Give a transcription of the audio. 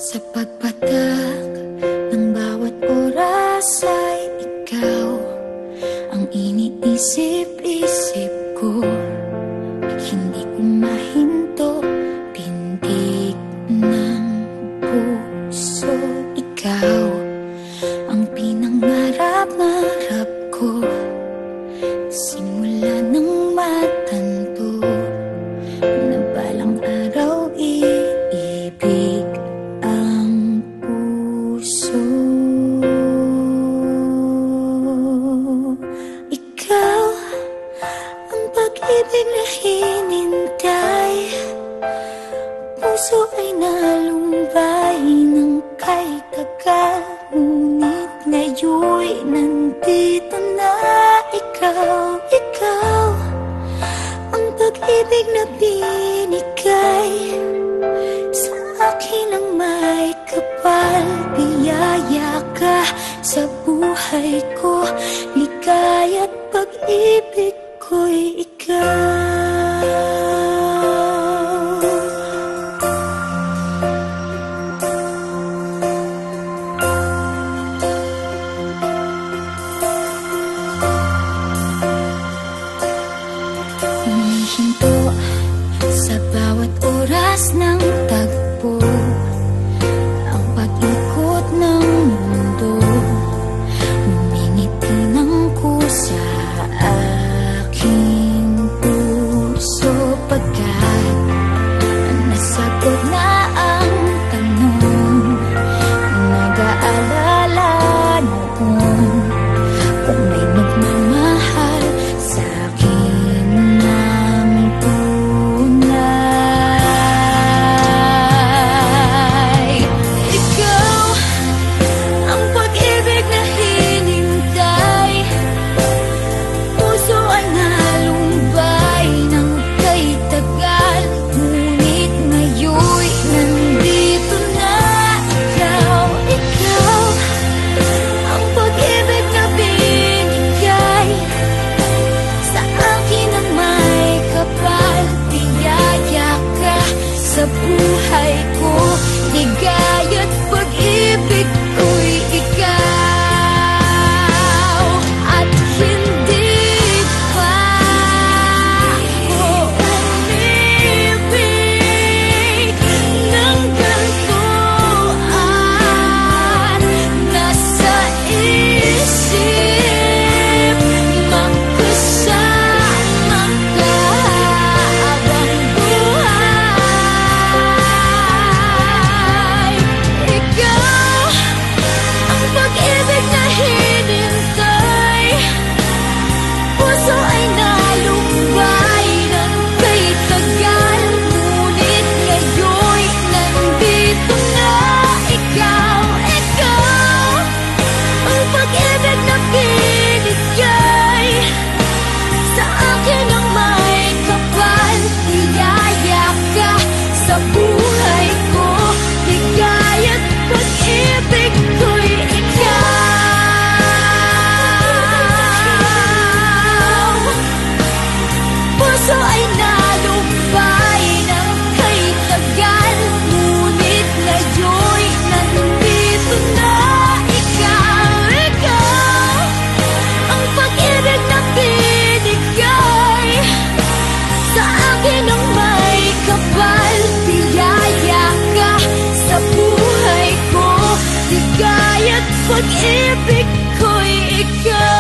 Sa pagpatak ng bawat oras ay ikaw ang iniisip-isip ko. Hindi ko mahinto, pintig ng puso. Ikaw ang pinangarap-ngarap ko, simula ng matanto na balang araw iibig ang puso. Ikaw ang pag-ibig na hinintay, puso ay nalumbay ng kay tagal, ngunit ngayon'y nandito na ikaw. Ikaw ang pag-ibig na binigay sa akin ang may kapal. Biyaya ka sa buhay ko, ligaya't pag-ibig ko'y ikaw. Humihinto sa bawat oras ng tagpo, ang pag-ikot ng mundo, ngumingiti ng kusa aking puso. Pagkat nasagot na ang tanong, nag-aalala noon kung may nagmamahal sa akin ng tunay. Ikaw ang pag-ibig na hinintay, puso ay nalumbay ng kay tagal, ngunit ngayon'y nandito na ikaw. Ikaw ang pag-ibig na binigay sa akin ang may kapal. Biyaya ka sa buhay ko, ligaya't pag-ibig ko'y ikaw. At hindi pa ako umibig ng ganito, at nasa isip magkasama ka habang buhay. Ikaw ang pag-ibig na hinintay, puso ay nalumbay ng kay tagal, ngunit ngayon'y nandito na ikaw. Ikaw ang pag-ibig na binigay sa akin ang may kapal. Biyaya ka sa buhay ko, ligaya't pag-ibig ko'y ikaw. Puso ay nalumbay ng kay tagal, ngunit ngayon'y nandito na ikaw. Ikaw ang pag-ibig na binigay sa akin ang may kapal. Biyaya ka sa buhay ko, ligaya't pag-ibig ko'y ikaw.